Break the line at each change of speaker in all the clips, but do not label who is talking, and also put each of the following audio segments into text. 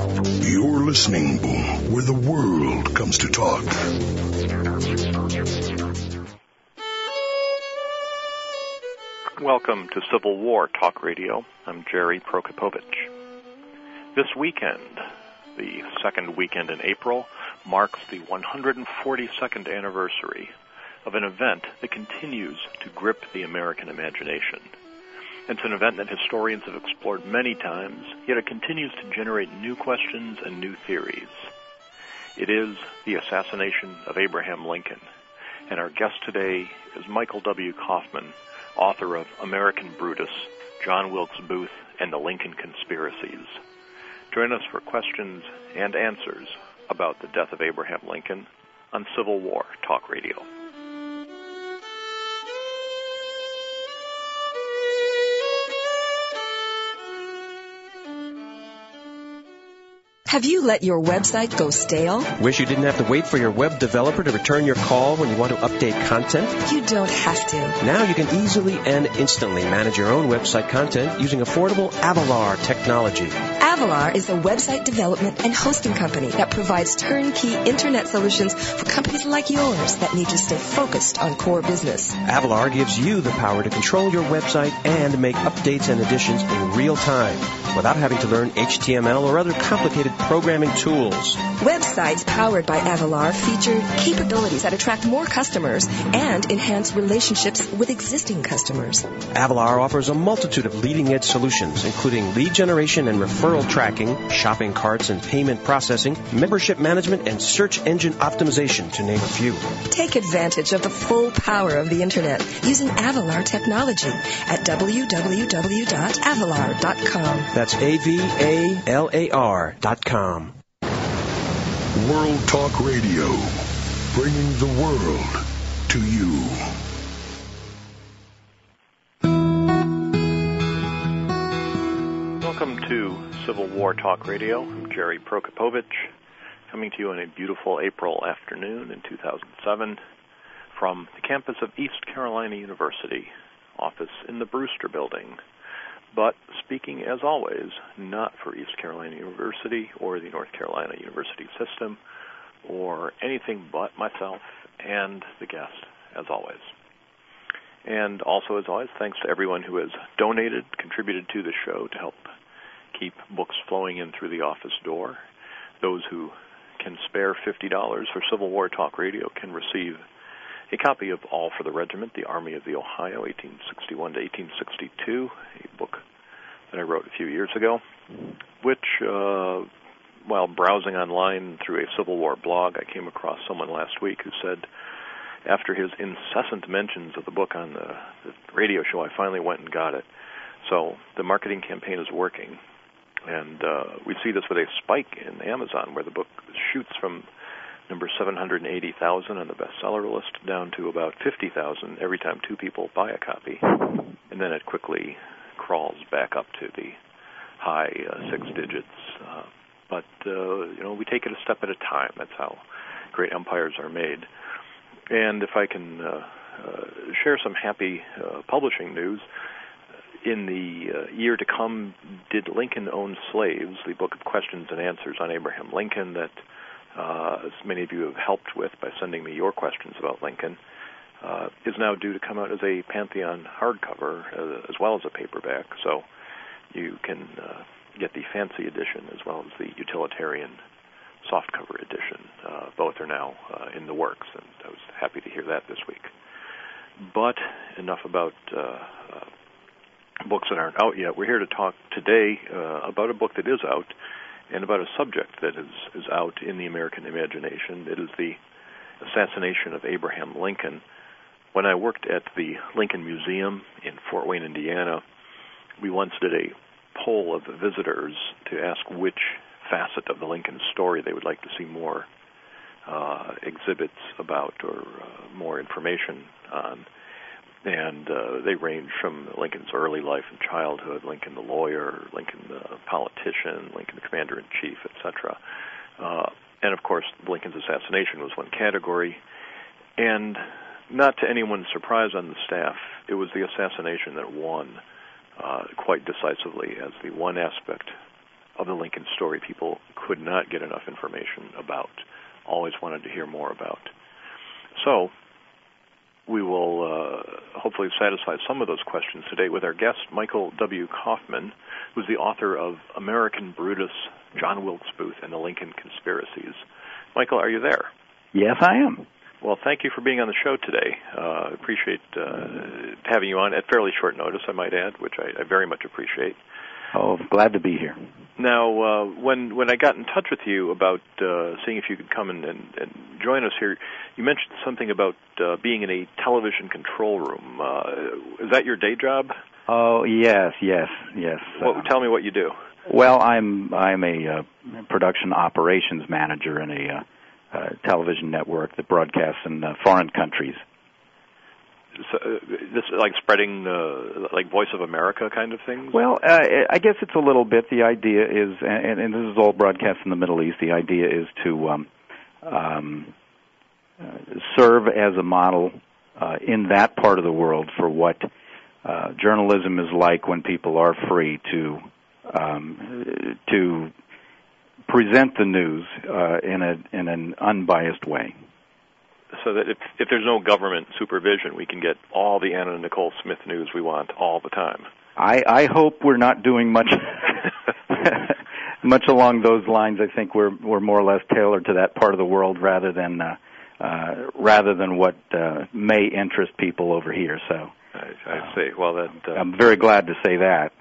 You're listening where the world comes to talk.
Welcome to Civil War Talk Radio. I'm Jerry Prokopovich. This weekend, the second weekend in April, marks the 142nd anniversary of an event that continues to grip the American imagination. It's an event that historians have explored many times, yet it continues to generate new questions and new theories. It is the assassination of Abraham Lincoln, and our guest today is Michael W. Kaufman, author of American Brutus, John Wilkes Booth, and the Lincoln Conspiracies. Join us for questions and answers about the death of Abraham Lincoln on Civil War Talk Radio.
Have you let your website go stale?
Wish you didn't have to wait for your web developer to return your call when you want to update content?
You don't have to.
Now you can easily and instantly manage your own website content using affordable Avalar technology.
Avalar is a website development and hosting company that provides turnkey internet solutions for companies like yours that need to stay focused on core business.
Avalar gives you the power to control your website and make updates and additions in real time without having to learn HTML or other complicated programming tools.
Websites powered by Avalar feature capabilities that attract more customers and enhance relationships with existing customers.
Avalar offers a multitude of leading-edge solutions, including lead generation and referral tracking, shopping carts and payment processing, membership management, and search engine optimization, to name a few.
Take advantage of the full power of the Internet using Avalar technology at www.avalar.com.
That's AVALAR.com.
World Talk Radio, bringing the world to you.
Welcome to Civil War Talk Radio. I'm Jerry Prokopovich, coming to you on a beautiful April afternoon in 2007 from the campus of East Carolina University, office in the Brewster Building. But speaking, as always, not for East Carolina University or the North Carolina University system or anything but myself and the guest, as always. And also, as always, thanks to everyone who has donated, contributed to the show to help keep books flowing in through the office door. Those who can spare $50 for Civil War Talk Radio can receive a copy of All for the Regiment, the Army of the Ohio, 1861 to 1862, a book that I wrote a few years ago, which, while browsing online through a Civil War blog, I came across someone last week who said, after his incessant mentions of the book on the radio show, I finally went and got it. So the marketing campaign is working, and we see this with a spike in Amazon, where the book shoots from number 780,000 on the bestseller list down to about 50,000 every time two people buy a copy, and then it quickly crawls back up to the high six digits. But we take it a step at a time. That's how great empires are made. And if I can share some happy publishing news, in the year to come, Did Lincoln Own Slaves?, the book of questions and answers on Abraham Lincoln that as many of you have helped with by sending me your questions about Lincoln, is now due to come out as a Pantheon hardcover as well as a paperback. So you can get the fancy edition as well as the utilitarian softcover edition. Both are now in the works, and I was happy to hear that this week. But enough about books that aren't out yet. We're here to talk today about a book that is out and about a subject that is out in the American imagination. It is the assassination of Abraham Lincoln. When I worked at the Lincoln Museum in Fort Wayne, Indiana, we once did a poll of the visitors to ask which facet of the Lincoln story they would like to see more exhibits about or more information on. And they range from Lincoln's early life and childhood, Lincoln the lawyer, Lincoln the politician, Lincoln the commander-in-chief, etc. And, of course, Lincoln's assassination was one category. And not to anyone's surprise on the staff, it was the assassination that won quite decisively as the one aspect of the Lincoln story people could not get enough information about, always wanted to hear more about. So we will hopefully satisfy some of those questions today with our guest, Michael W. Kaufman, who's the author of American Brutus, John Wilkes Booth, and the Lincoln Conspiracies. Michael, are you there?
Yes, I am.
Well, thank you for being on the show today. I appreciate having you on at fairly short notice, I might add, which I very much appreciate.
Oh, glad to be here.
Now, when I got in touch with you about seeing if you could come and join us here, you mentioned something about being in a television control room. Is that your day job?
Oh, yes.
Well, tell me what you do.
Well, I'm a production operations manager in a television network that broadcasts in foreign countries.
So, this like spreading like Voice of America kind of things?
Well, I guess it's a little bit. The idea is, and this is all broadcast in the Middle East, the idea is to serve as a model in that part of the world for what journalism is like when people are free to present the news in an unbiased way.
So that if there's no government supervision, we can get all the Anna Nicole Smith news we want all the time.
I hope we're not doing much much along those lines. I think we're more or less tailored to that part of the world rather than what may interest people over here. So
I see. Well,
I'm very glad to say that.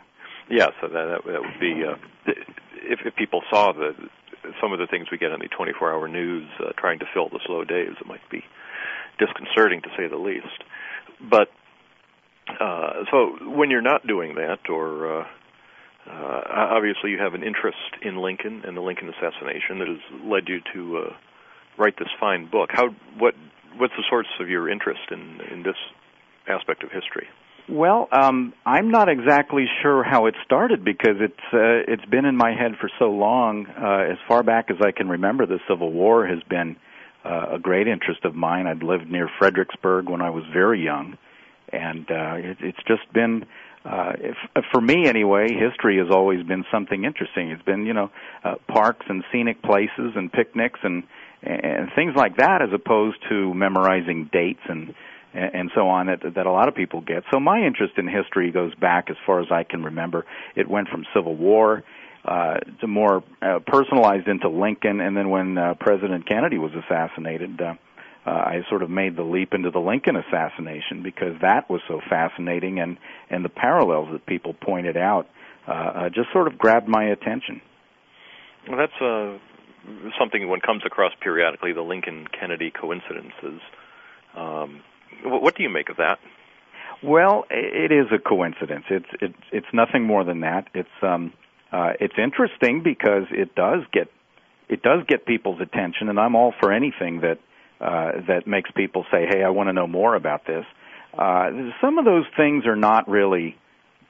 Yeah, so that would be if people saw some of the things we get in the 24-hour news, trying to fill the slow days, it might be disconcerting to say the least. But so when you're not doing that, or obviously you have an interest in Lincoln and the Lincoln assassination that has led you to write this fine book. What's the source of your interest in this aspect of history?
Well, I'm not exactly sure how it started because it's been in my head for so long. As far back as I can remember, the Civil War has been a great interest of mine. I'd lived near Fredericksburg when I was very young, and it's just been, for me anyway, history has always been something interesting. It's been, parks and scenic places and picnics and things like that, as opposed to memorizing dates and so on that a lot of people get. So my interest in history goes back as far as I can remember. It went from Civil War to more personalized into Lincoln, and then when President Kennedy was assassinated, I sort of made the leap into the Lincoln assassination because that was so fascinating, and the parallels that people pointed out just sort of grabbed my attention.
Well, that's something one comes across periodically, the Lincoln-Kennedy coincidences. What do you make of that?
Well, it is a coincidence. It's nothing more than that. It's interesting because it does get people's attention, and I'm all for anything that makes people say, "Hey, I want to know more about this." Some of those things are not really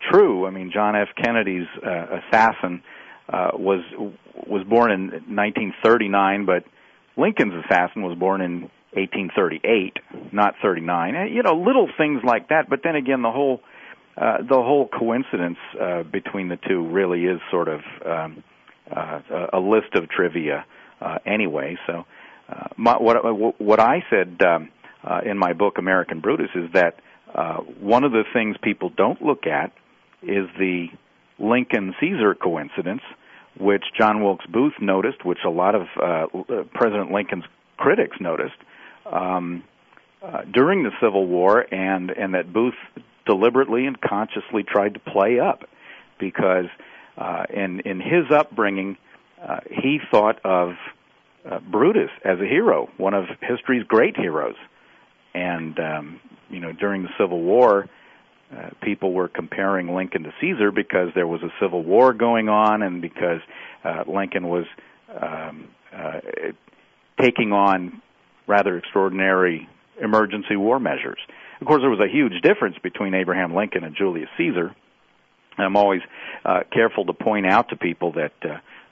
true. I mean, John F. Kennedy's assassin was born in 1939, but Lincoln's assassin was born in 1838, not 39. Little things like that. But then again, the whole coincidence between the two really is sort of a list of trivia anyway. So what I said in my book, American Brutus, is that one of the things people don't look at is the Lincoln-Caesar coincidence, which John Wilkes Booth noticed, which a lot of President Lincoln's critics noticed during the Civil War, and that Booth deliberately and consciously tried to play up, because in his upbringing, he thought of Brutus as a hero, one of history's great heroes. And during the Civil War, people were comparing Lincoln to Caesar because there was a civil war going on, and because Lincoln was taking on rather extraordinary emergency war measures. Of course, there was a huge difference between Abraham Lincoln and Julius Caesar. And I'm always careful to point out to people that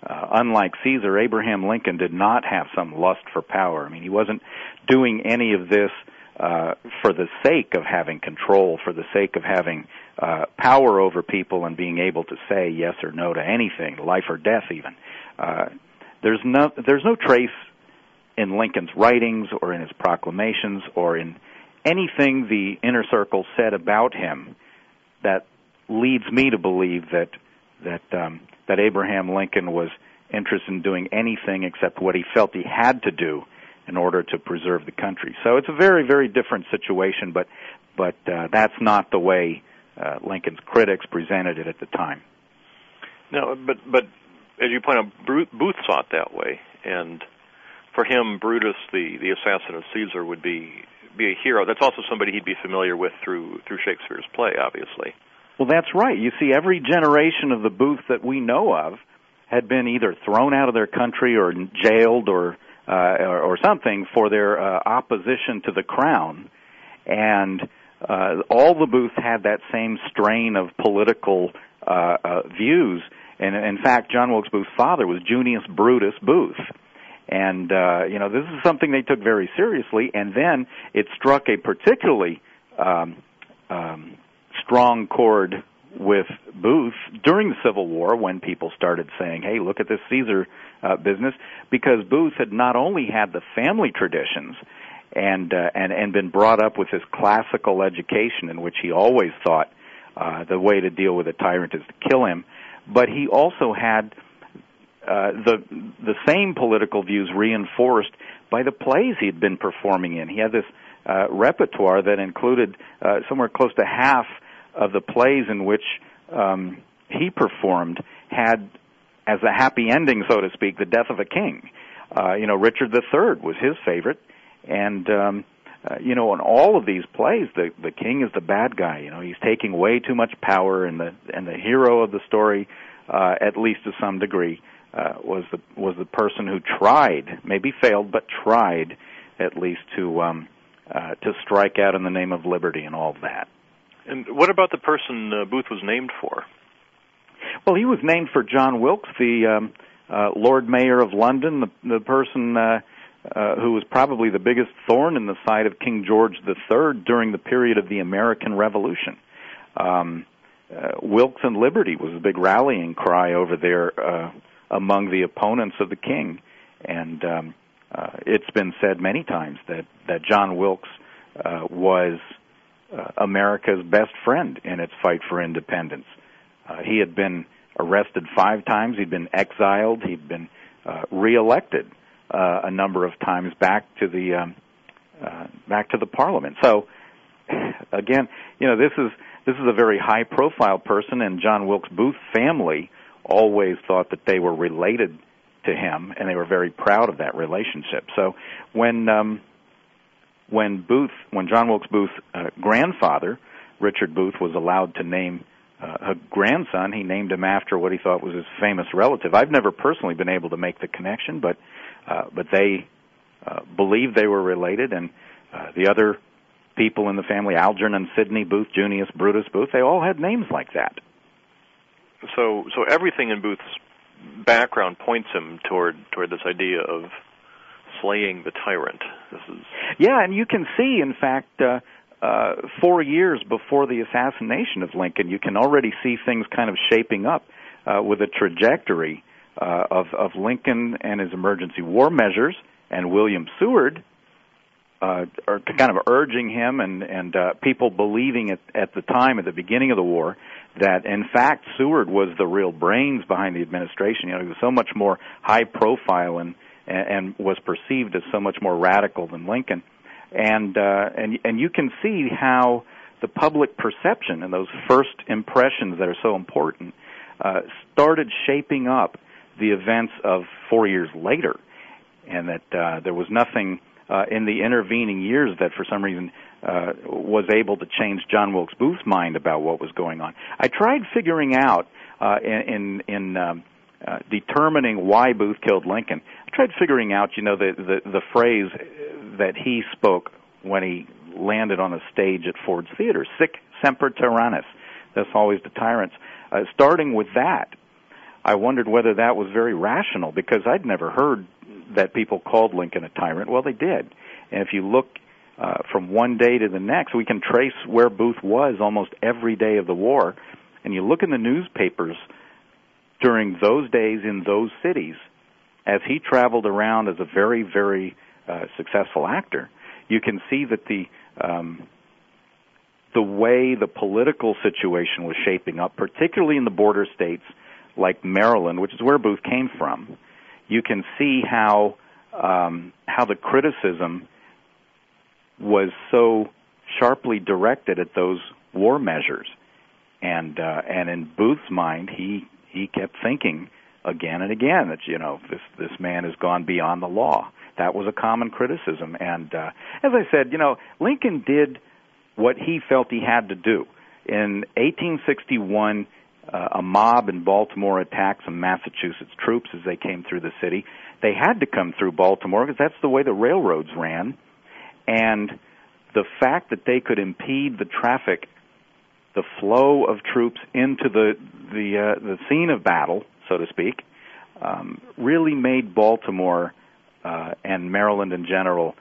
unlike Caesar, Abraham Lincoln did not have some lust for power. I mean, he wasn't doing any of this for the sake of having control, for the sake of having power over people and being able to say yes or no to anything, life or death even. there's no trace in Lincoln's writings or in his proclamations or in anything the inner circle said about him that leads me to believe that Abraham Lincoln was interested in doing anything except what he felt he had to do in order to preserve the country. So it's a very, very different situation, but that's not the way Lincoln's critics presented it at the time.
No, but as you point out, Booth saw it that way, and for him, Brutus, the assassin of Caesar, would be a hero. That's also somebody he'd be familiar with through Shakespeare's play, obviously.
Well, that's right. You see, every generation of the Booth that we know of had been either thrown out of their country or jailed or something for their opposition to the crown, and all the Booths had that same strain of political views. And in fact, John Wilkes Booth's father was Junius Brutus Booth. And, this is something they took very seriously, and then it struck a particularly strong chord with Booth during the Civil War when people started saying, hey, look at this Caesar business, because Booth had not only had the family traditions and been brought up with this classical education in which he always thought the way to deal with a tyrant is to kill him, but he also had the same political views reinforced by the plays he'd been performing in. He had this repertoire that included somewhere close to half of the plays in which he performed had as a happy ending, so to speak, the death of a king. Richard III was his favorite, and in all of these plays, the king is the bad guy. He's taking way too much power, and the hero of the story, at least to some degree, was the person who tried, maybe failed, but tried at least to strike out in the name of liberty and all of that.
And what about the person Booth was named for?
Well, he was named for John Wilkes, the Lord Mayor of London, the person who was probably the biggest thorn in the side of King George III during the period of the American Revolution. Wilkes and Liberty was a big rallying cry over there among the opponents of the king, and it's been said many times that John Wilkes was America's best friend in its fight for independence. He had been arrested 5 times. He'd been exiled. He'd been reelected a number of times back to the Parliament. So again, this is a very high-profile person, and John Wilkes Booth's family always thought that they were related to him, and they were very proud of that relationship. So when John Wilkes Booth's grandfather, Richard Booth, was allowed to name a grandson, he named him after what he thought was his famous relative. I've never personally been able to make the connection, but they believed they were related, and the other people in the family, Algernon Sidney Booth, Junius Brutus Booth, they all had names like that.
So everything in Booth's background points him toward this idea of slaying the tyrant.
Yeah, and you can see, in fact, 4 years before the assassination of Lincoln, you can already see things kind of shaping up with a trajectory of Lincoln and his emergency war measures, and William Seward are kind of urging him and people believing at the time, at the beginning of the war, that in fact Seward was the real brains behind the administration. He was so much more high profile and was perceived as so much more radical than Lincoln. And you can see how the public perception and those first impressions that are so important started shaping up the events of 4 years later, and that there was nothing in the intervening years that for some reason was able to change John Wilkes Booth's mind about what was going on. I tried figuring out in determining why Booth killed Lincoln. I tried figuring out, the phrase that he spoke when he landed on a stage at Ford's Theater, "Sic semper tyrannis," that's always the tyrants. Starting with that, I wondered whether that was very rational, because I'd never heard that people called Lincoln a tyrant. Well, they did. And if you look from one day to the next, we can trace where Booth was almost every day of the war. And you look in the newspapers during those days in those cities, as he traveled around as a very, very successful actor, you can see that the way the political situation was shaping up, particularly in the border states like Maryland, which is where Booth came from, you can see how the criticism was so sharply directed at those war measures, and in Booth's mind, he kept thinking again and again that this man has gone beyond the law. That was a common criticism, and as I said, Lincoln did what he felt he had to do. In 1861, a mob in Baltimore attacked some Massachusetts troops as they came through the city. They had to come through Baltimore because that's the way the railroads ran, and the fact that they could impede the traffic, the flow of troops into the scene of battle, so to speak, really made Baltimore and Maryland in general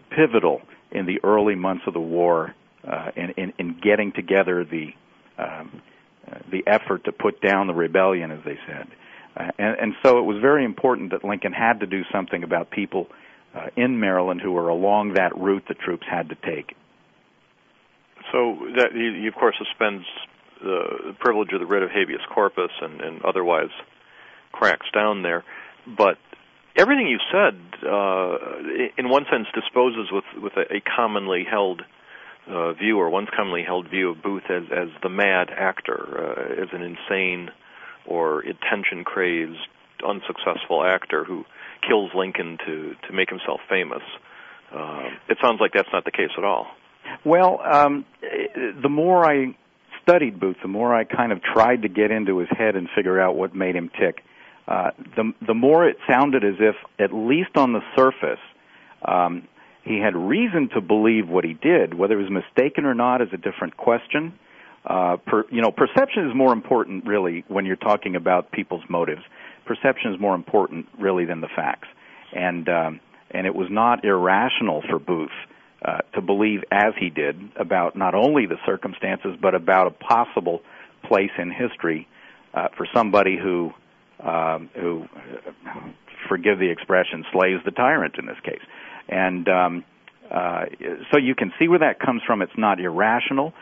pivotal in the early months of the war in getting together the effort to put down the rebellion, as they said. And so it was very important that Lincoln had to do something about people in Maryland who were along that route the troops had to take.
So that he of course, suspends the privilege of the writ of habeas corpus and otherwise cracks down there. But everything you said, in one sense, disposes with a commonly held view, or one's commonly held view of Booth as the mad actor, as an insane or attention-crazed, unsuccessful actor who kills Lincoln to make himself famous. It sounds like that's not the case at all.
Well, the more I studied Booth, the more I kind of tried to get into his head and figure out what made him tick. The more it sounded as if, at least on the surface, he had reason to believe what he did. Whether it was mistaken or not is a different question. Perception is more important, really, when you're talking about people's motives. Perception is more important, really, than the facts. And it was not irrational for Booth to believe, as he did, about not only the circumstances, but about a possible place in history for somebody who, forgive the expression, slays the tyrant in this case. And so you can see where that comes from. It's not irrational.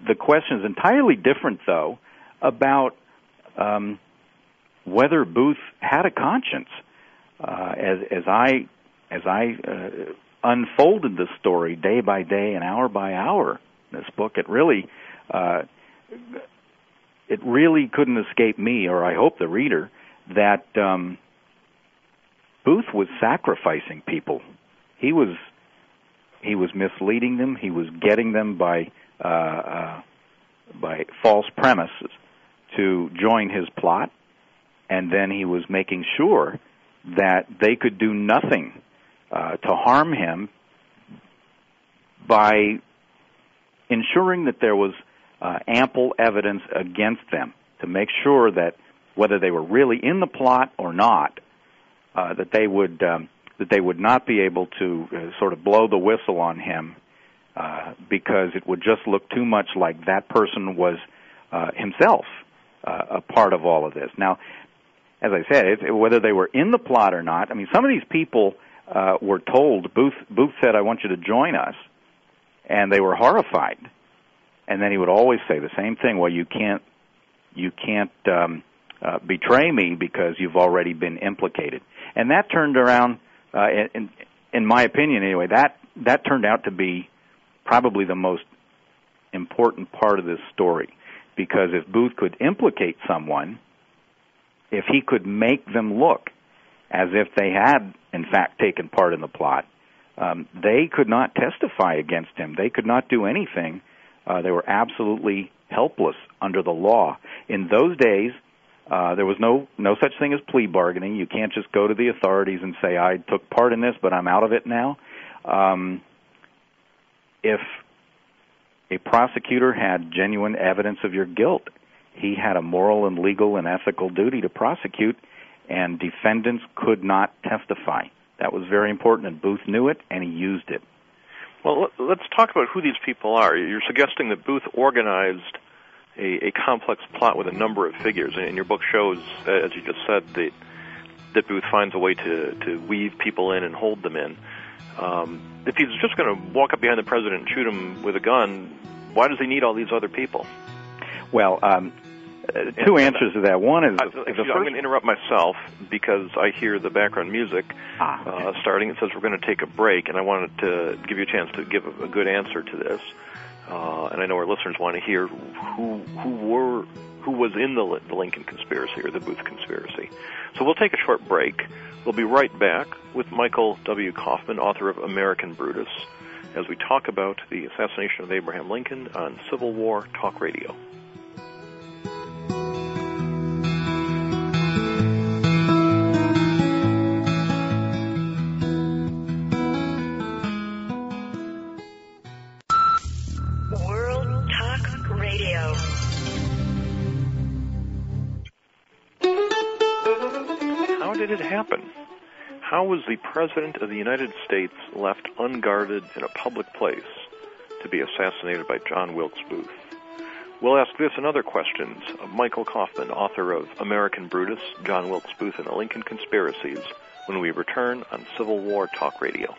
The question is entirely different, though, about whether Booth had a conscience. As I unfolded the story day by day and hour by hour in this book, it really couldn't escape me, or I hope the reader, that Booth was sacrificing people. He was misleading them. He was getting them by false premises to join his plot, and then he was making sure that they could do nothing to harm him by ensuring that there was ample evidence against them, to make sure that whether they were really in the plot or not, that they would not be able to sort of blow the whistle on him, because it would just look too much like that person was himself a part of all of this. Now, as I said, whether they were in the plot or not, I mean, some of these people were told, Booth said, "I want you to join us," and they were horrified. And then he would always say the same thing: "Well, you can't betray me because you've already been implicated." And that turned around, in my opinion anyway, that turned out to be probably the most important part of this story, because if Booth could implicate someone, if he could make them look as if they had, in fact, taken part in the plot, they could not testify against him. They could not do anything. They were absolutely helpless under the law. In those days, there was no such thing as plea bargaining. You can't just go to the authorities and say, "I took part in this, but I'm out of it now." If a prosecutor had genuine evidence of your guilt, he had a moral and legal and ethical duty to prosecute, and defendants could not testify. That was very important, and Booth knew it, and he used it.
Well, let's talk about who these people are. You're suggesting that Booth organized a complex plot with a number of figures, and your book shows, as you just said, that Booth finds a way to weave people in and hold them in. If he's just going to walk up behind the president and shoot him with a gun, why does he need all these other people?
Well, two answers to that. One is...
I'm going to interrupt myself because I hear the background music starting. It says we're going to take a break, and I wanted to give you a chance to give a good answer to this. And I know our listeners want to hear who was in the Lincoln conspiracy or the Booth conspiracy. So we'll take a short break. We'll be right back with Michael W. Kaufman, author of American Brutus, as we talk about the assassination of Abraham Lincoln on Civil War Talk Radio.
World Talk Radio.
How did it happen? How was the President of the United States left unguarded in a public place to be assassinated by John Wilkes Booth? We'll ask this and other questions of Michael Kaufman, author of American Brutus, John Wilkes Booth and the Lincoln Conspiracies, when we return on Civil War Talk Radio.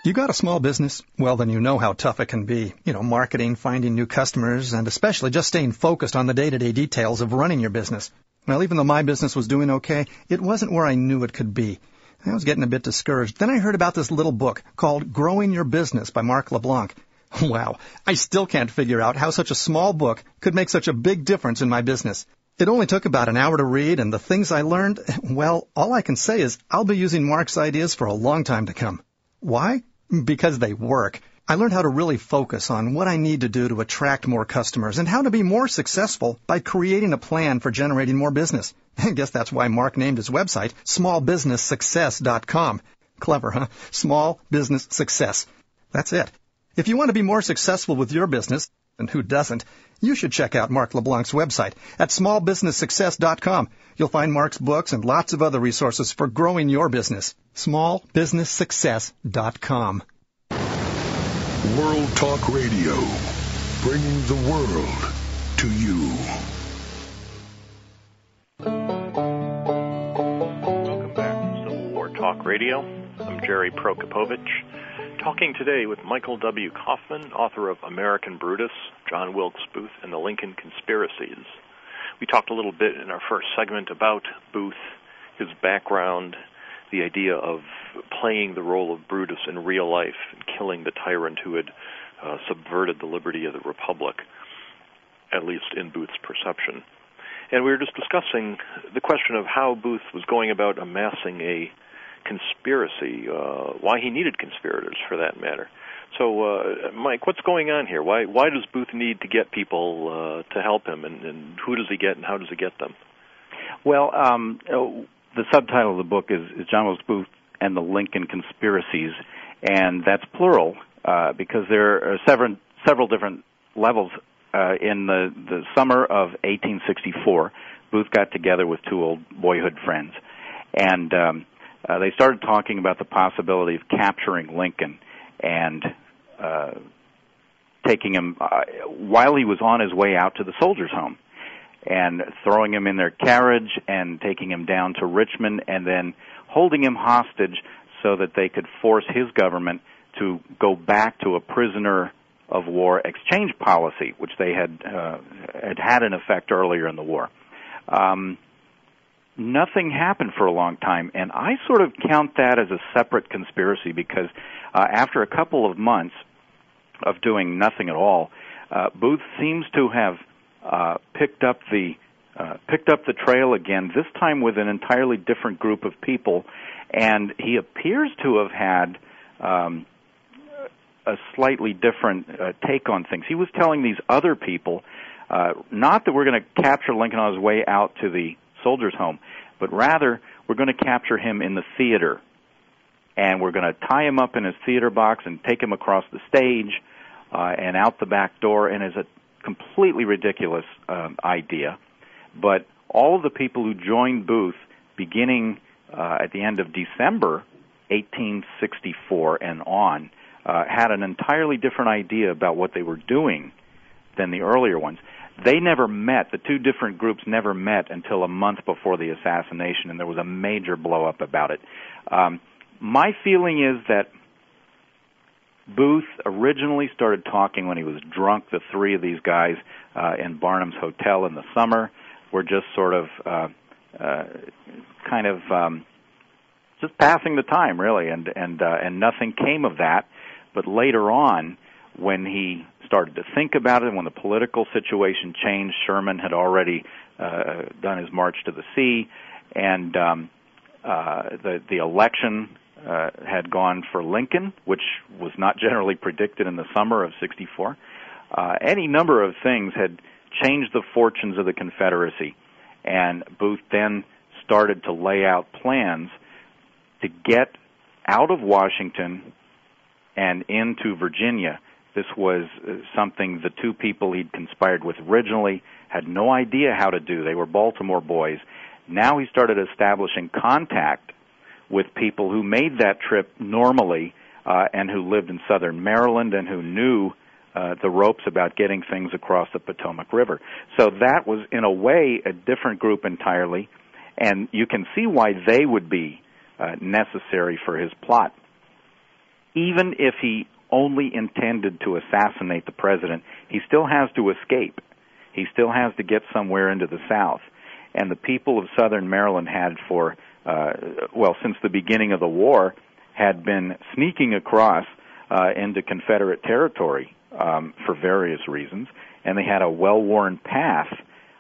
You got a small business? Well, then you know how tough it can be. Marketing, finding new customers, and especially just staying focused on the day-to-day details of running your business. Well, even though my business was doing okay, it wasn't where I knew it could be. I was getting a bit discouraged. Then I heard about this little book called Growing Your Business by Mark LeBlanc. Wow, I still can't figure out how such a small book could make such a big difference in my business. It only took about an hour to read, and the things I learned, well, all I can say is I'll be using Mark's ideas for a long time to come. Why? Because they work. I learned how to really focus on what I need to do to attract more customers and how to be more successful by creating a plan for generating more business. I guess that's why Mark named his website smallbusinesssuccess.com. Clever, huh? Small Business Success. That's it. If you want to be more successful with your business, and who doesn't, you should check out Mark LeBlanc's website at smallbusinesssuccess.com. You'll find Mark's books and lots of other resources for growing your business. smallbusinesssuccess.com.
World Talk Radio, bringing the world to you.
Welcome back to Civil War Talk Radio. I'm Jerry Prokopovich, talking today with Michael W. Kaufman, author of American Brutus, John Wilkes Booth, and the Lincoln Conspiracies. We talked a little bit in our first segment about Booth, his background, the idea of playing the role of Brutus in real life and killing the tyrant who had subverted the liberty of the Republic, at least in Booth's perception. And we were just discussing the question of how Booth was going about amassing a conspiracy, why he needed conspirators for that matter. So, Mike, what's going on here? Why does Booth need to get people to help him, and who does he get and how does he get them?
Well, the subtitle of the book is John Wilkes Booth and the Lincoln Conspiracies, and that's plural because there are several different levels. In the summer of 1864, Booth got together with two old boyhood friends, and they started talking about the possibility of capturing Lincoln and taking him while he was on his way out to the soldiers' home, and throwing him in their carriage and taking him down to Richmond and then holding him hostage so that they could force his government to go back to a prisoner of war exchange policy, which they had in effect earlier in the war. Nothing happened for a long time, and I sort of count that as a separate conspiracy because after a couple of months of doing nothing at all, Booth seems to have picked up the trail again, this time with an entirely different group of people, and he appears to have had a slightly different take on things. He was telling these other people, not that we're going to capture Lincoln on his way out to the soldiers' home, but rather we're going to capture him in the theater, and we're going to tie him up in his theater box and take him across the stage and out the back door, and it's a completely ridiculous idea. But all of the people who joined Booth beginning at the end of December 1864 and on had an entirely different idea about what they were doing than the earlier ones. They never met. The two different groups never met until a month before the assassination, and there was a major blow-up about it. My feeling is that Booth originally started talking when he was drunk. The three of these guys in Barnum's Hotel in the summer were just sort of just passing the time, really, and nothing came of that. But later on, when he started to think about it, and when the political situation changed, Sherman had already done his march to the sea, and the election had gone for Lincoln, which was not generally predicted in the summer of '64. Any number of things had changed the fortunes of the Confederacy, and Booth then started to lay out plans to get out of Washington and into Virginia. This was something the two people he'd conspired with originally had no idea how to do. They were Baltimore boys. Now he started establishing contact with people who made that trip normally and who lived in southern Maryland and who knew the ropes about getting things across the Potomac River. So that was, in a way, a different group entirely, and you can see why they would be necessary for his plot. Even if he only intended to assassinate the president, he still has to escape. He still has to get somewhere into the South. And the people of southern Maryland had since the beginning of the war, had been sneaking across into Confederate territory for various reasons, and they had a well-worn path.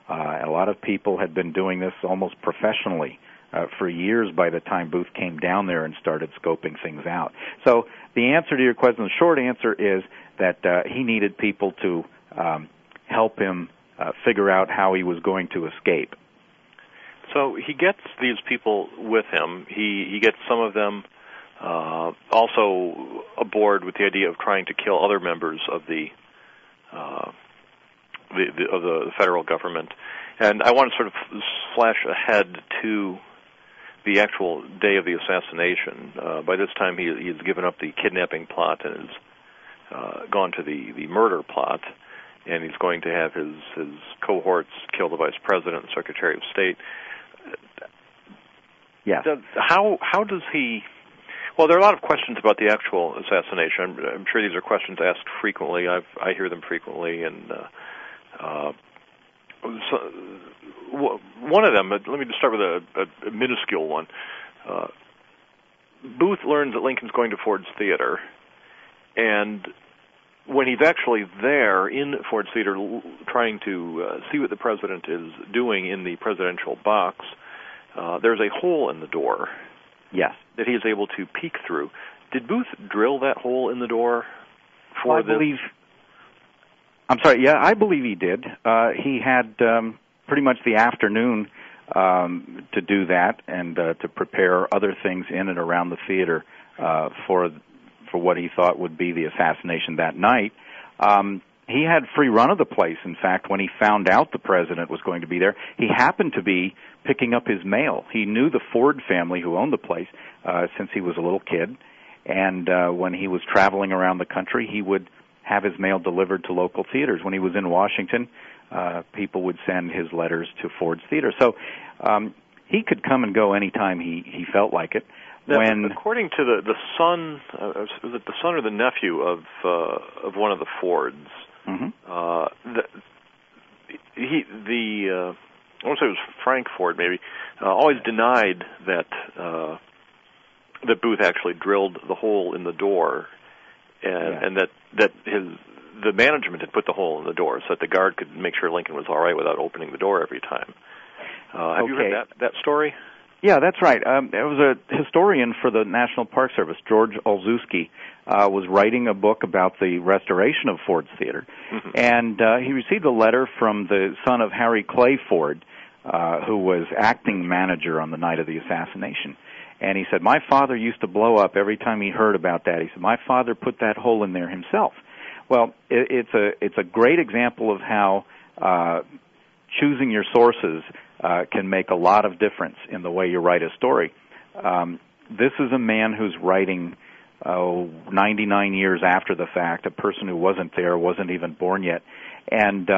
A lot of people had been doing this almost professionally for years by the time Booth came down there and started scoping things out. So the answer to your question, the short answer is that he needed people to help him figure out how he was going to escape.
So he gets these people with him. He gets some of them also aboard with the idea of trying to kill other members of the federal government. And I want to sort of flash ahead to the actual day of the assassination. By this time, he's given up the kidnapping plot and has gone to the murder plot, and he's going to have his cohorts kill the vice president and secretary of state.
Yes.
How does he? Well, there are a lot of questions about the actual assassination. I'm sure these are questions asked frequently. I hear them frequently, and one of them. Let me just start with a minuscule one. Booth learns that Lincoln's going to Ford's Theater, and when he's actually there in Ford's Theater trying to see what the president is doing in the presidential box, there's a hole in the door.
Yes.
That he is able to peek through. Did Booth drill that hole in the door for this?
I believe he did. He had pretty much the afternoon to do that and to prepare other things in and around the theater for what he thought would be the assassination that night. He had free run of the place. In fact, when he found out the president was going to be there, he happened to be picking up his mail. He knew the Ford family who owned the place since he was a little kid, and when he was traveling around the country, he would have his mail delivered to local theaters. When he was in Washington, people would send his letters to Ford's Theater. So he could come and go anytime he felt like it.
According to the son, was it the son or the nephew of one of the Fords?
Mm-hmm.
I want to say it was Frank Ford, maybe. Always denied that Booth actually drilled the hole in the door, and that the management had put the hole in the door so that the guard could make sure Lincoln was all right without opening the door every time. Have you heard that story?
Yeah, that's right. There was a historian for the National Park Service, George Olszewski, was writing a book about the restoration of Ford's Theater, mm-hmm. and he received a letter from the son of Harry Clay Ford, who was acting manager on the night of the assassination. And he said, my father used to blow up every time he heard about that. He said, my father put that hole in there himself. Well, it's a great example of how choosing your sources can make a lot of difference in the way you write a story. This is a man who's writing 99 years after the fact, a person who wasn't there, wasn't even born yet, and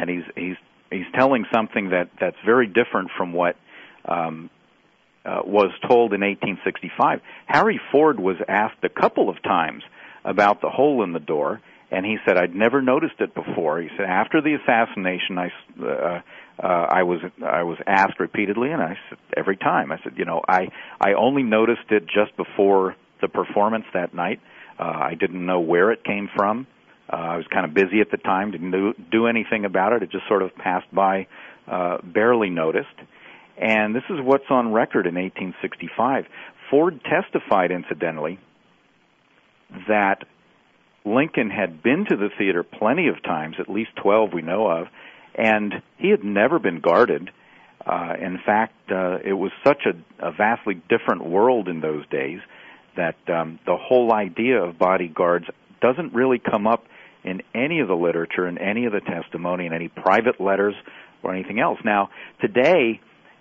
he's telling something that's very different from what was told in 1865. Harry Ford was asked a couple of times about the hole in the door, and he said, "I'd never noticed it before." He said, "After the assassination, I was asked repeatedly, and I said every time, I said, I only noticed it just before the performance that night. I didn't know where it came from. I was kind of busy at the time, didn't do anything about it. It just sort of passed by, barely noticed." And this is what's on record in 1865. Ford testified, incidentally, that Lincoln had been to the theater plenty of times, at least 12 we know of, and he had never been guarded. In fact, it was such a vastly different world in those days that the whole idea of bodyguards doesn't really come up in any of the literature, in any of the testimony, in any private letters or anything else. Now, today,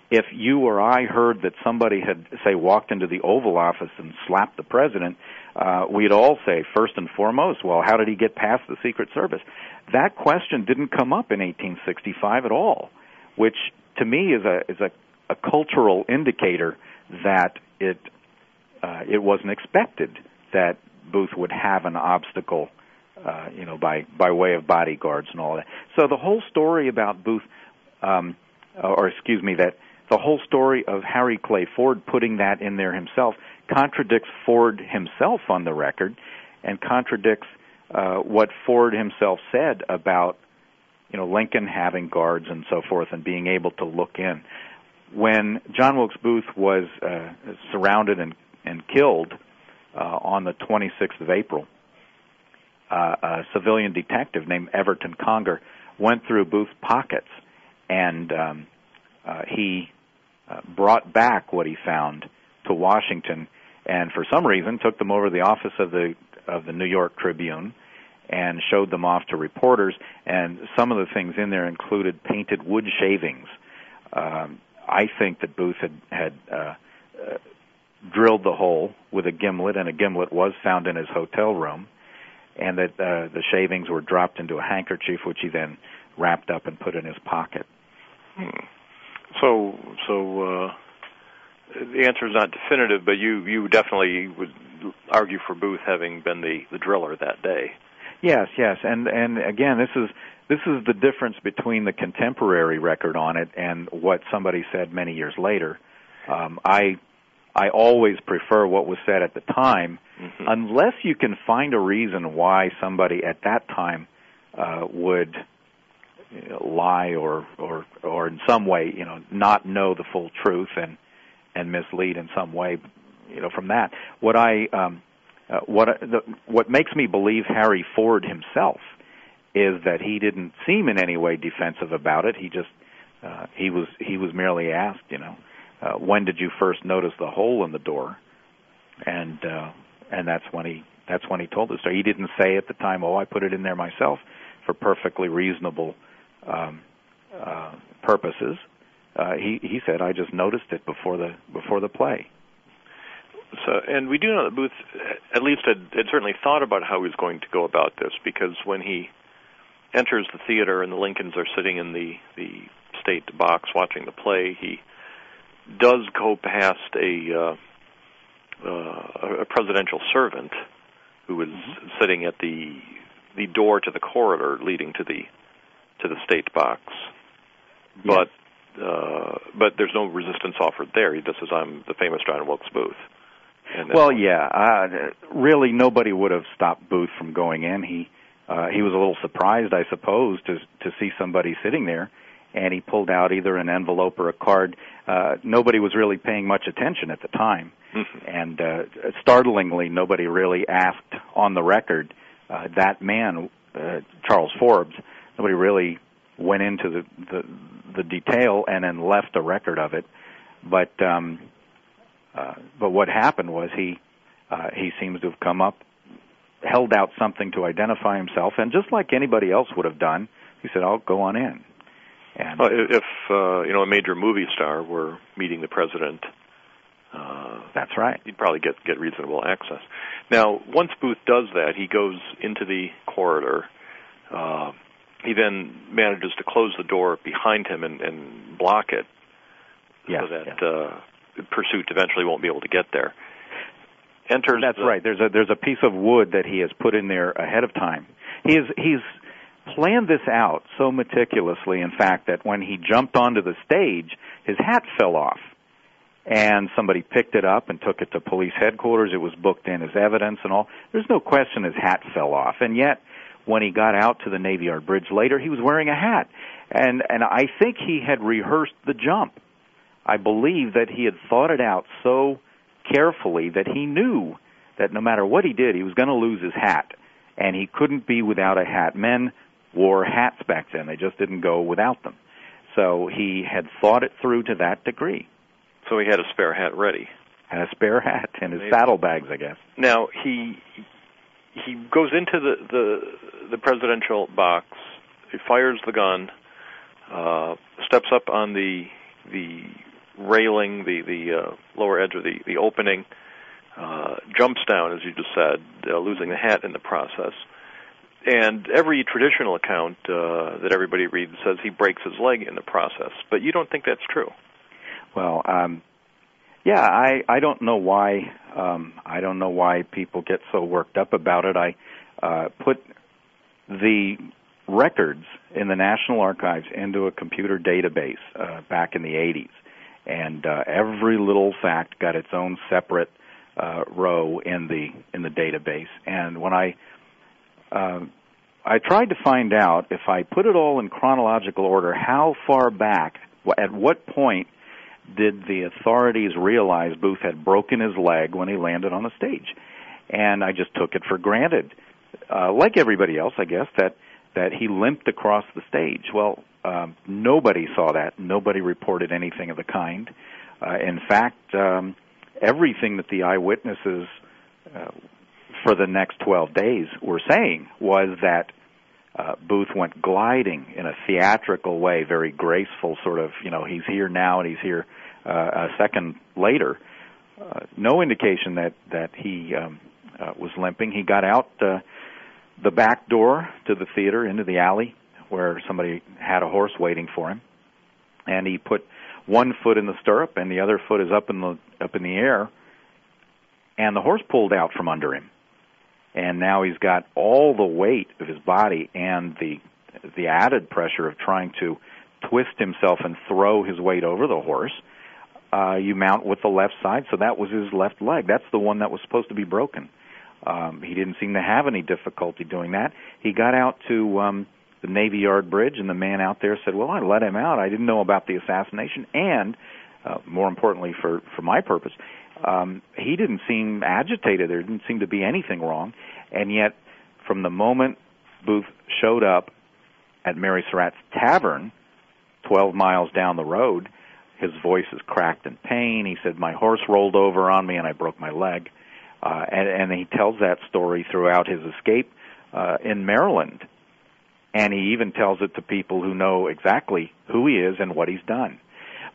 if you or I heard that somebody had, say, walked into the Oval Office and slapped the president, we'd all say, first and foremost, well, how did he get past the Secret Service? That question didn't come up in 1865 at all, which to me is a cultural indicator that it wasn't expected that Booth would have an obstacle, by way of bodyguards and all that. So the whole story about Booth, the whole story of Harry Clay Ford putting that in there himself contradicts Ford himself on the record, and contradicts what Ford himself said about Lincoln having guards and so forth and being able to look in. When John Wilkes Booth was surrounded and killed on the 26th of April, a civilian detective named Everton Conger went through Booth's pockets, and he brought back what he found to Washington, and for some reason took them over to the office of the New York Tribune and showed them off to reporters. And some of the things in there included painted wood shavings. I think that Booth had drilled the hole with a gimlet, and a gimlet was found in his hotel room, and that the shavings were dropped into a handkerchief, which he then wrapped up and put in his pocket.
So the answer is not definitive, but you definitely would argue for Booth having been the driller that day.
Yes, and again, this is the difference between the contemporary record on it and what somebody said many years later. I always prefer what was said at the time, unless you can find a reason why somebody at that time would lie or in some way, not know the full truth and mislead in some way, from that. What makes me believe Harry Ford himself is that he didn't seem in any way defensive about it. He just he was merely asked, when did you first notice the hole in the door, and that's when he told us. So he didn't say at the time, I put it in there myself for perfectly reasonable purposes. He said, I just noticed it before the play.
So, and we do know that Booth, at least, had certainly thought about how he was going to go about this, because when he enters the theater and the Lincolns are sitting in the state box watching the play, he does go past a presidential servant who is sitting at the door to the corridor leading to the state box, but there's no resistance offered there. He just says, "I'm the famous John Wilkes Booth."
Really, nobody would have stopped Booth from going in. He was a little surprised, I suppose, to see somebody sitting there, and he pulled out either an envelope or a card. Nobody was really paying much attention at the time, and startlingly, nobody really asked on the record that man, Charles Forbes. Nobody really went into the detail and then left a record of it, but what happened was he seems to have come up, held out something to identify himself, and just like anybody else would have done, he said, "I'll go on in." And
if a major movie star were meeting the president,
That's right.
He'd probably get reasonable access. Now, once Booth does that, he goes into the corridor. He then manages to close the door behind him and block it, so that pursuit eventually won't be able to get there. That's
right. There's a piece of wood that he has put in there ahead of time. He's planned this out so meticulously, in fact, that when he jumped onto the stage, his hat fell off. And somebody picked it up and took it to police headquarters. It was booked in as evidence and all. There's no question his hat fell off. And yet, when he got out to the Navy Yard Bridge later, he was wearing a hat. And I think he had rehearsed the jump. I believe that he had thought it out so carefully that he knew that no matter what he did, he was going to lose his hat. And he couldn't be without a hat. Men wore hats back then. They just didn't go without them. So he had thought it through to that degree.
So he had a spare hat ready.
And a spare hat in his saddlebags, I guess.
Now, he goes into the presidential box, he fires the gun, steps up on the railing, the lower edge of the opening, jumps down, as you just said, losing the hat in the process. And every traditional account that everybody reads says he breaks his leg in the process. But you don't think that's true?
Well, I don't know why. I don't know why people get so worked up about it. I put the records in the National Archives into a computer database back in the 80s, and every little fact got its own separate row in the database. And when I tried to find out, if I put it all in chronological order, how far back, at what point did the authorities realize Booth had broken his leg when he landed on the stage? And I just took it for granted, like everybody else, I guess, that he limped across the stage. Well, nobody saw that. Nobody reported anything of the kind. In fact, everything that the eyewitnesses for the next 12 days were saying was that Booth went gliding in a theatrical way, very graceful, sort of, he's here now and he's here a second later. No indication that he was limping. He got out the back door to the theater into the alley where somebody had a horse waiting for him, and he put one foot in the stirrup and the other foot is up in the air, and the horse pulled out from under him. And now he's got all the weight of his body and the added pressure of trying to twist himself and throw his weight over the horse. You mount with the left side, so that was his left leg. That's the one that was supposed to be broken. He didn't seem to have any difficulty doing that. He got out to the Navy Yard Bridge, and the man out there said, well, I let him out. I didn't know about the assassination, and more importantly for my purpose, he didn't seem agitated. There didn't seem to be anything wrong. And yet, from the moment Booth showed up at Mary Surratt's Tavern, 12 miles down the road, his voice is cracked in pain. He said, my horse rolled over on me and I broke my leg. And he tells that story throughout his escape in Maryland. And he even tells it to people who know exactly who he is and what he's done.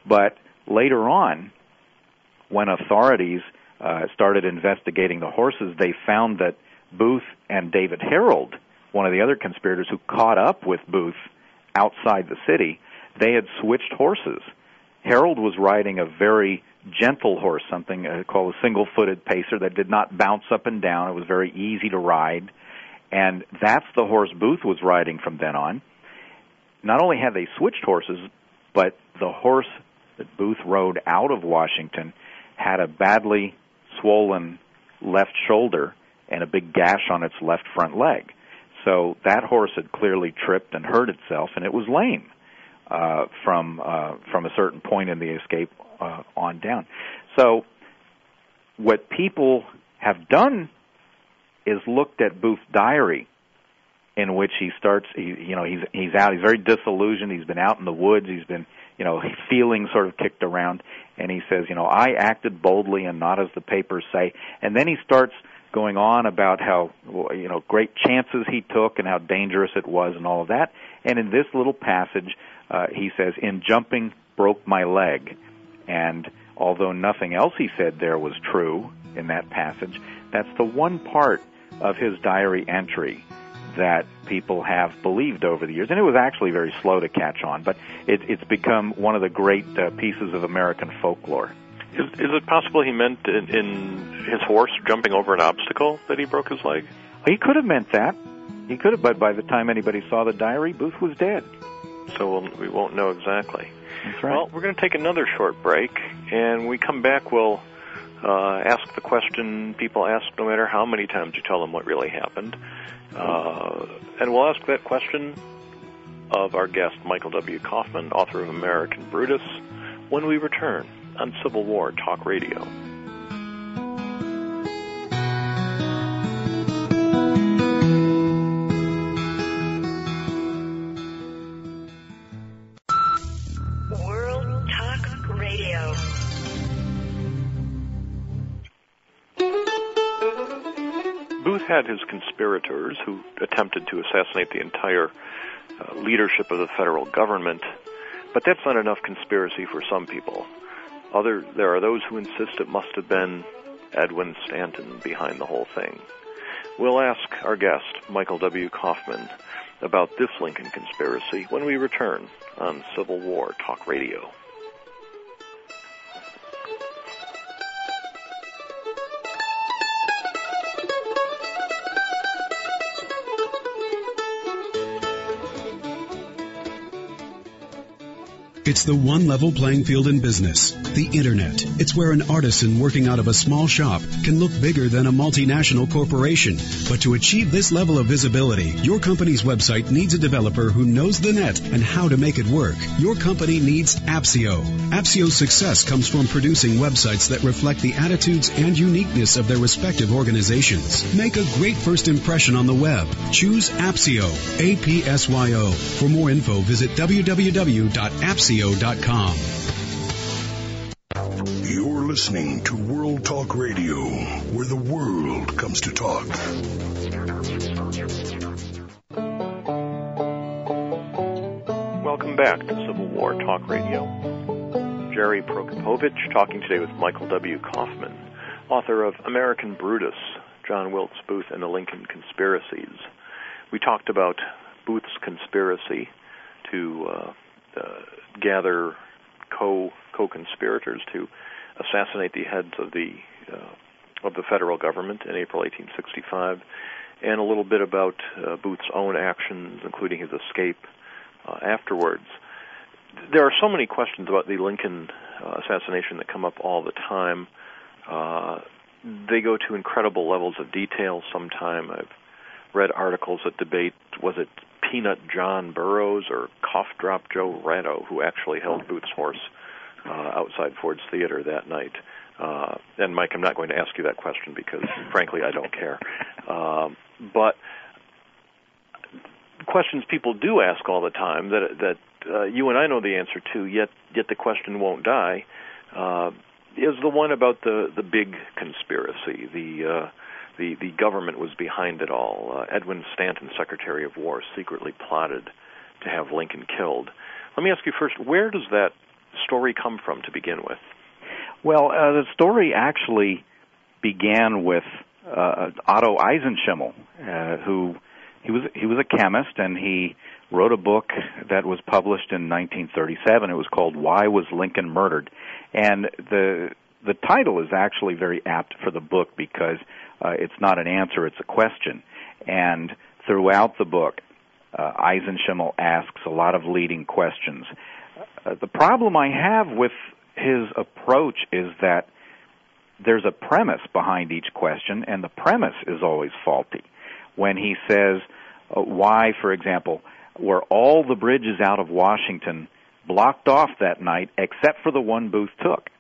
But later on, when authorities started investigating the horses, they found that Booth and David Harold, one of the other conspirators who caught up with Booth outside the city, they had switched horses. Harold was riding a very gentle horse, something called a single-footed pacer that did not bounce up and down. It was very easy to ride. And that's the horse Booth was riding from then on. Not only had they switched horses, but the horse that Booth rode out of Washington had a badly swollen left shoulder and a big gash on its left front leg. So that horse had clearly tripped and hurt itself, and it was lame from a certain point in the escape on down. So what people have done is looked at Booth's diary, in which he starts, he's out, he's very disillusioned, he's been out in the woods, he's been, feeling sort of kicked around, and he says, I acted boldly and not as the papers say. And then he starts going on about how, great chances he took and how dangerous it was and all of that. And in this little passage, he says, in jumping, broke my leg. And although nothing else he said there was true in that passage, that's the one part of his diary entry that people have believed over the years. And it was actually very slow to catch on, but it's become one of the great pieces of American folklore.
Is it possible he meant in his horse jumping over an obstacle that he broke his leg?
He could have meant that. He could have, but by the time anybody saw the diary, Booth was dead.
So we won't know exactly.
That's right.
Well, we're going to take another short break, and when we come back, we'll ask the question people ask no matter how many times you tell them what really happened. And we'll ask that question of our guest, Michael W. Kaufman, author of American Brutus, when we return on Civil War Talk Radio.
World Talk Radio.
Booth had his conspirators who attempted to assassinate the entire leadership of the federal government, but that's not enough conspiracy for some people. There are those who insist it must have been Edwin Stanton behind the whole thing. We'll ask our guest, Michael W. Kaufman, about this Lincoln conspiracy when we return on Civil War Talk Radio.
It's the one level playing field in business, the Internet. It's where an artisan working out of a small shop can look bigger than a multinational corporation. But to achieve this level of visibility, your company's website needs a developer who knows the net and how to make it work. Your company needs Appsio. Appsio's success comes from producing websites that reflect the attitudes and uniqueness of their respective organizations. Make a great first impression on the web. Choose Appsio, APSYO. For more info, visit www.appsio.com.
You're listening to World Talk Radio, where the world comes to talk.
Welcome back to Civil War Talk Radio. Jerry Prokopovich talking today with Michael W. Kaufman, author of American Brutus, John Wilkes Booth and the Lincoln Conspiracies. We talked about Booth's conspiracy to gather co-conspirators to assassinate the heads of the federal government in April 1865, and a little bit about Booth's own actions, including his escape afterwards. There are so many questions about the Lincoln assassination that come up all the time. They go to incredible levels of detail. Sometime I've read articles that debate, was it Peanut John Burroughs or Cough Drop Joe Ratto who actually held Booth's horse outside Ford's Theater that night? And Mike, I'm not going to ask you that question because, frankly, I don't care. But questions people do ask all the time that you and I know the answer to, yet the question won't die, is the one about the big conspiracy. The government was behind it all. Edwin Stanton, Secretary of War, secretly plotted to have Lincoln killed. Let me ask you first, where does that story come from to begin with?
Well, the story actually began with Otto Eisenschimel, who he was a chemist, and he wrote a book that was published in 1937. It was called Why Was Lincoln Murdered? And the title is actually very apt for the book because it's not an answer, it's a question. And throughout the book, Eisenschimel asks a lot of leading questions. The problem I have with his approach is that there's a premise behind each question, and the premise is always faulty. When he says, why, for example, were all the bridges out of Washington blocked off that night except for the one Booth took?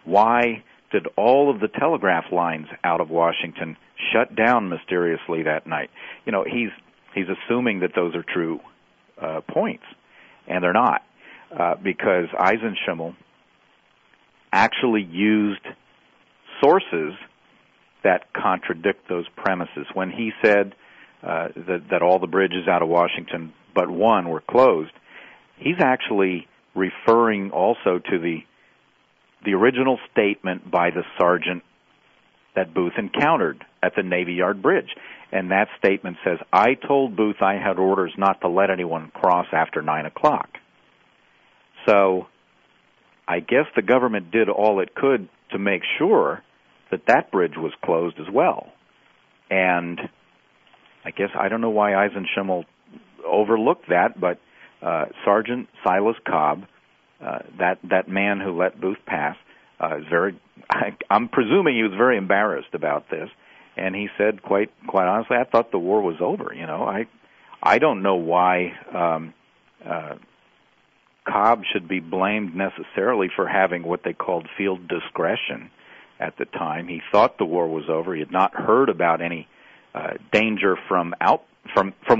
Why did all of the telegraph lines out of Washington shut down mysteriously that night? You know, he's assuming that those are true points, and they're not, because Eisenschimel actually used sources that contradict those premises. When he said that all the bridges out of Washington but one were closed, he's actually referring also to the the original statement by the sergeant that Booth encountered at the Navy Yard Bridge. And that statement says, I told Booth I had orders not to let anyone cross after 9 o'clock. So I guess the government did all it could to make sure that that bridge was closed as well. And I guess I don't know why Eisenschimmel overlooked that, but Sergeant Silas Cobb, that man who let Booth pass, is very. I'm presuming he was very embarrassed about this, and he said quite honestly, I thought the war was over. You know, I don't know why Cobb should be blamed necessarily for having what they called field discretion at the time. He thought the war was over. He had not heard about any danger from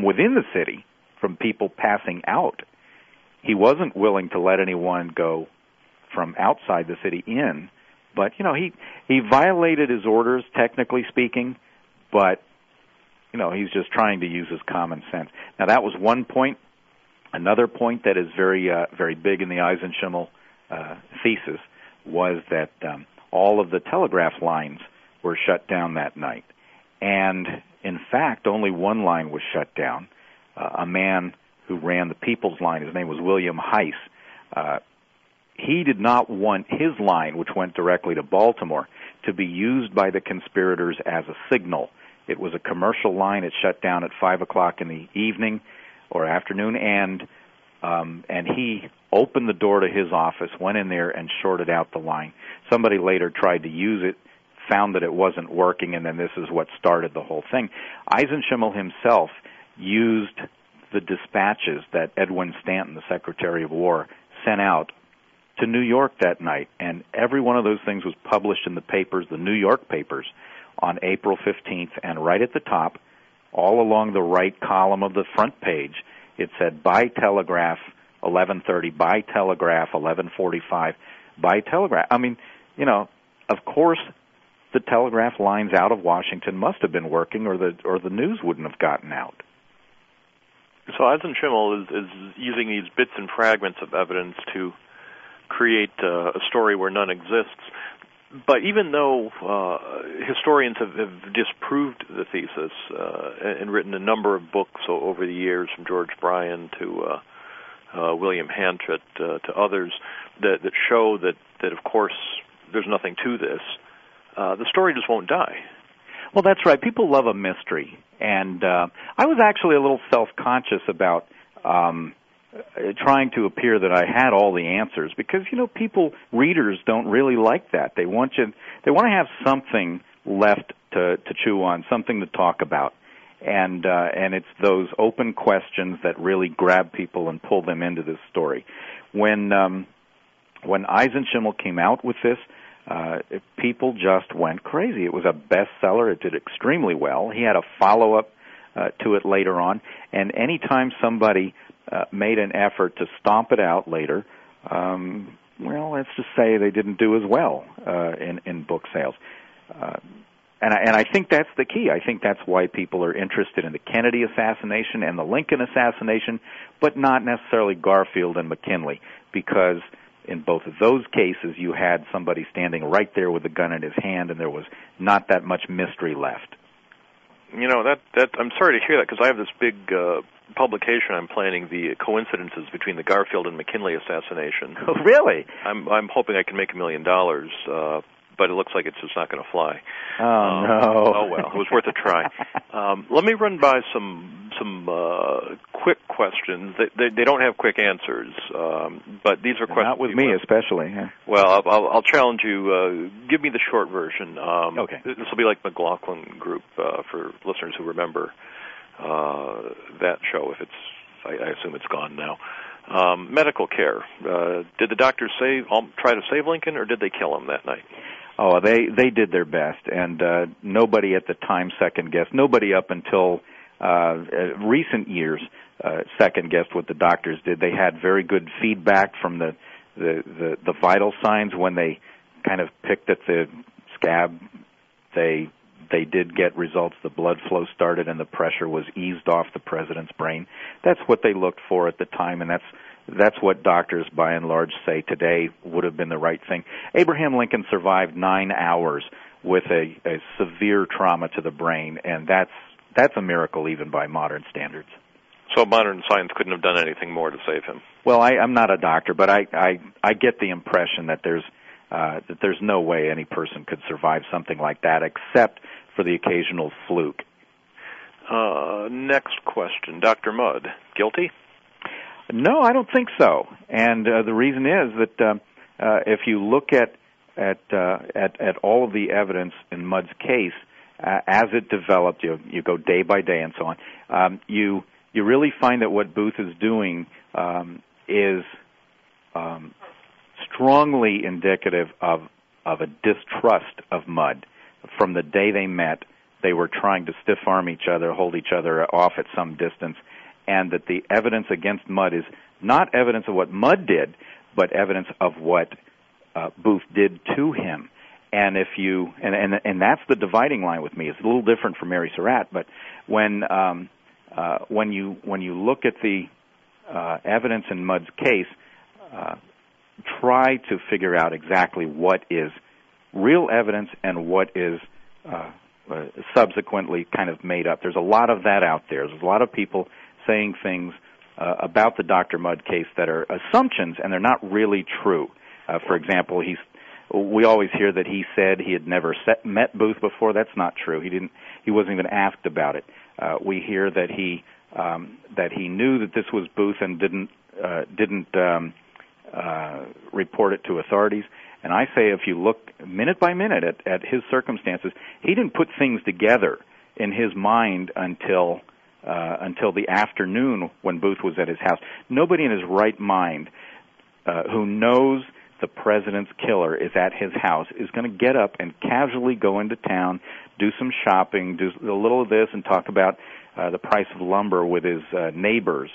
within the city, from people passing out. He wasn't willing to let anyone go from outside the city in, but you know, he violated his orders, technically speaking, but you know, he's just trying to use his common sense. Now that was one point. Another point that is very big in the Eisenschimmel thesis was that all of the telegraph lines were shut down that night. And, in fact, only one line was shut down. A man who ran the People's Line, his name was William Heiss, he did not want his line, which went directly to Baltimore, to be used by the conspirators as a signal. It was a commercial line. It shut down at 5 o'clock in the evening or afternoon, and he opened the door to his office, went in there, and shorted out the line. Somebody later tried to use it, found that it wasn't working, and then this is what started the whole thing. Eisenschimmel himself used the dispatches that Edwin Stanton, the Secretary of War, sent out to New York that night, and every one of those things was published in the papers, the New York papers, on April 15th, and right at the top, all along the right column of the front page, it said, by telegraph, 11:30, by telegraph, 11:45, by telegraph. I mean, you know, of course, the telegraph lines out of Washington must have been working, or the news wouldn't have gotten out.
So Eisenschimmel is using these bits and fragments of evidence to create a story where none exists. But even though historians have disproved the thesis and written a number of books over the years, from George Bryan to William Hanchett to others, that show that of course there's nothing to this, the story just won't die.
Well, that's right. People love a mystery. And I was actually a little self-conscious about trying to appear that I had all the answers, because you know, readers don't really like that. They want to have something left to chew on, something to talk about, and it's those open questions that really grab people and pull them into this story. When Eisenschimmel came out with this, people just went crazy. It was a bestseller. It did extremely well. He had a follow-up to it later on, and anytime somebody made an effort to stomp it out later, well, let's just say they didn't do as well in book sales. And I think that's the key. I think that's why people are interested in the Kennedy assassination and the Lincoln assassination, but not necessarily Garfield and McKinley, because in both of those cases you had somebody standing right there with a gun in his hand, and there was not that much mystery left.
You know, that I'm sorry to hear that, because I have this big publication I'm planning, the coincidences between the Garfield and McKinley assassination.
Oh, really?
I'm hoping I can make $1 million, but it looks like it's just not going to fly.
Oh, no.
Oh, well, it was worth a try. Let me run by some quick questions. They don't have quick answers, but these are questions.
Not with me, especially. Yeah.
Well, I'll challenge you. Give me the short version.
Okay.
This will be like McLaughlin Group for listeners who remember that show. If it's, I assume it's gone now. Medical care. Did the doctors try to save Lincoln, or did they kill him that night?
Oh, they did their best, and nobody at the time second-guessed. Nobody up until recent years second-guessed what the doctors did. They had very good feedback from the vital signs when they kind of picked at the scab. They did get results. The blood flow started and the pressure was eased off the president's brain. That's what they looked for at the time, and that's that's what doctors, by and large, say today would have been the right thing. Abraham Lincoln survived 9 hours with a severe trauma to the brain, and that's a miracle even by modern standards.
So modern science couldn't have done anything more to save him.
Well, I'm not a doctor, but I get the impression that there's no way any person could survive something like that, except for the occasional fluke.
Next question, Dr. Mudd, guilty?
No, I don't think so. And the reason is that if you look at all of the evidence in Mudd's case as it developed, you go day by day and so on. You really find that what Booth is doing is strongly indicative of a distrust of Mudd. From the day they met, they were trying to stiff-arm each other, hold each other off at some distance, and that the evidence against Mudd is not evidence of what Mudd did, but evidence of what Booth did to him. And if you and that's the dividing line with me. It's a little different from Mary Surratt, but when you look at the evidence in Mudd's case, try to figure out exactly what is real evidence and what is subsequently kind of made up. There's a lot of that out there. There's a lot of people saying things about the Dr. Mudd case that are assumptions, and they're not really true. For example, we always hear that he said he had never met Booth before. That's not true. He wasn't even asked about it. We hear that he knew that this was Booth and didn't report it to authorities. And I say if you look minute by minute at his circumstances, he didn't put things together in his mind until the afternoon when Booth was at his house. Nobody in his right mind who knows the president's killer is at his house is going to get up and casually go into town, do some shopping, do a little of this, and talk about the price of lumber with his neighbors,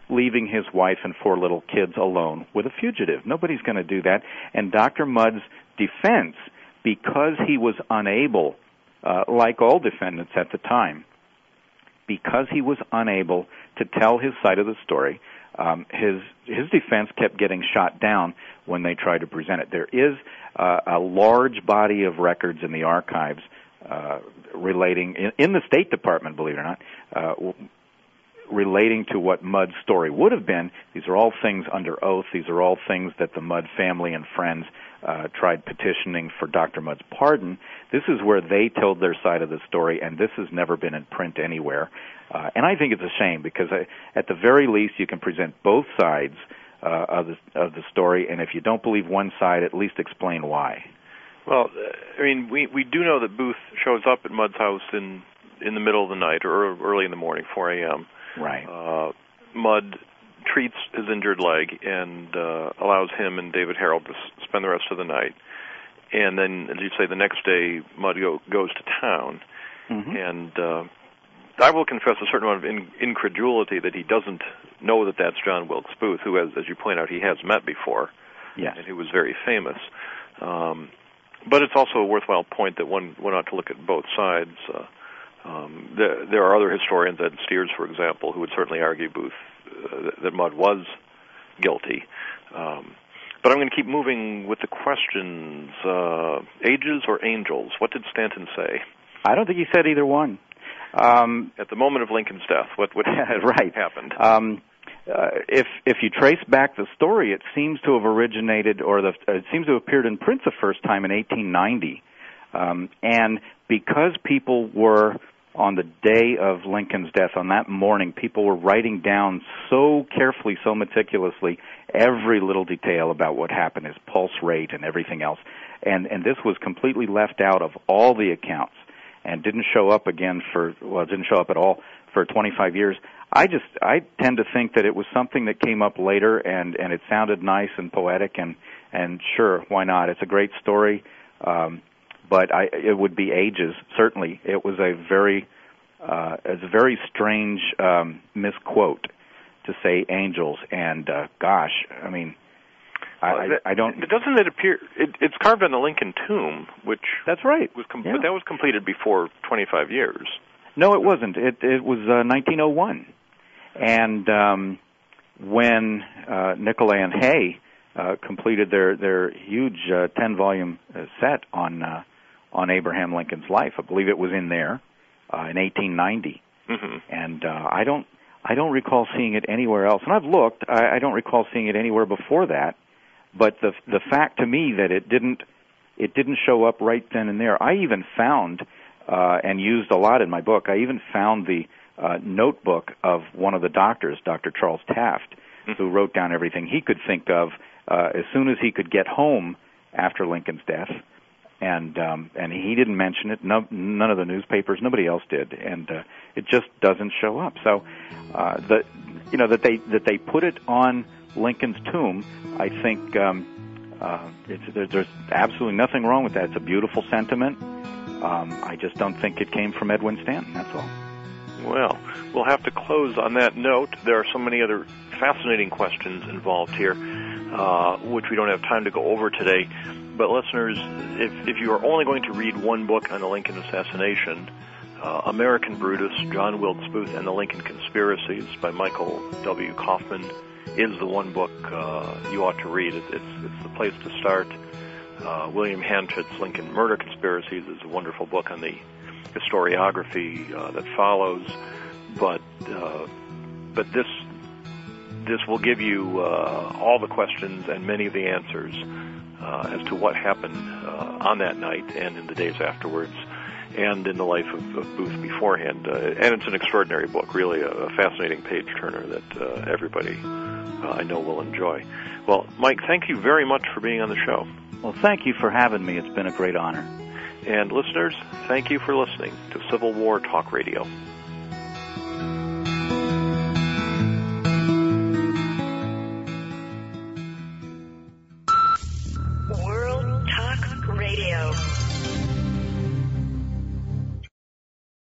leaving his wife and 4 little kids alone with a fugitive. Nobody's going to do that. And Dr. Mudd's defense, because he was unable, like all defendants at the time, because he was unable to tell his side of the story, his defense kept getting shot down when they tried to present it. There is a large body of records in the archives relating, in the State Department, believe it or not, relating to what Mudd's story would have been. These are all things under oath. These are all things that the Mudd family and friends tried petitioning for Dr. Mudd's pardon. This is where they told their side of the story, and this has never been in print anywhere. And I think it's a shame because at the very least you can present both sides of the story, and if you don't believe one side, at least explain why.
Well, I mean, we do know that Booth shows up at Mudd's house in the middle of the night or early in the morning, 4 a.m.
Right.
Mudd treats his injured leg and allows him and David Harold to spend the rest of the night. And then, as you say, the next day, Mudd goes to town. Mm-hmm. And I will confess a certain amount of incredulity that he doesn't know that that's John Wilkes Booth, who, as you point out, he has met before.
Yes. And
who was very famous. But it's also a worthwhile point that one ought to look at both sides. There are other historians, Ed Steers, for example, who would certainly argue Booth that Mudd was guilty. But I'm going to keep moving with the questions. Ages or angels? What did Stanton say?
I don't think he said either one.
At the moment of Lincoln's death, what
right.
happened?
If you trace back the story, it seems to have originated, it seems to have appeared in print the first time in 1890. And because people were, on the day of Lincoln's death, on that morning, people were writing down so carefully, so meticulously, every little detail about what happened, his pulse rate and everything else. And this was completely left out of all the accounts and didn't show up again it didn't show up at all for 25 years. I tend to think that it was something that came up later and it sounded nice and poetic and sure, why not? It's a great story. But it would be ages, certainly. It was a very strange misquote to say angels, and gosh, I mean, I don't.
Doesn't it appear? It's carved on the Lincoln tomb, which
that's right.
But that was completed before 25 years.
No, it wasn't. It was 1901, and when Nicolay and Hay completed their huge 10-volume set on Abraham Lincoln's life. I believe it was in there in 1890, and I don't recall seeing it anywhere else. And I've looked; I don't recall seeing it anywhere before that. But the fact to me that it didn't show up right then and there. I even found and used a lot in my book. I even found the notebook of one of the doctors, Dr. Charles Taft, who wrote down everything he could think of as soon as he could get home after Lincoln's death. And he didn't mention it. None of the newspapers, nobody else did, and it just doesn't show up. So that they put it on Lincoln's tomb, I think there's absolutely nothing wrong with that. It's a beautiful sentiment. I just don't think it came from Edwin Stanton. That's all.
Well, we'll have to close on that note. There are so many other fascinating questions involved here, which we don't have time to go over today. But listeners, if you are only going to read one book on the Lincoln assassination, American Brutus, John Wilkes Booth, and the Lincoln Conspiracies by Michael W. Kaufman is the one book you ought to read. It's the place to start. William Hanchett's Lincoln Murder Conspiracies is a wonderful book on the historiography that follows. But this will give you all the questions and many of the answers as to what happened on that night and in the days afterwards, and in the life of Booth beforehand. And it's an extraordinary book, really a fascinating page-turner that everybody I know will enjoy. Well, Mike, thank you very much for being on the show.
Well, thank you for having me. It's been a great honor.
And listeners, thank you for listening to Civil War Talk Radio.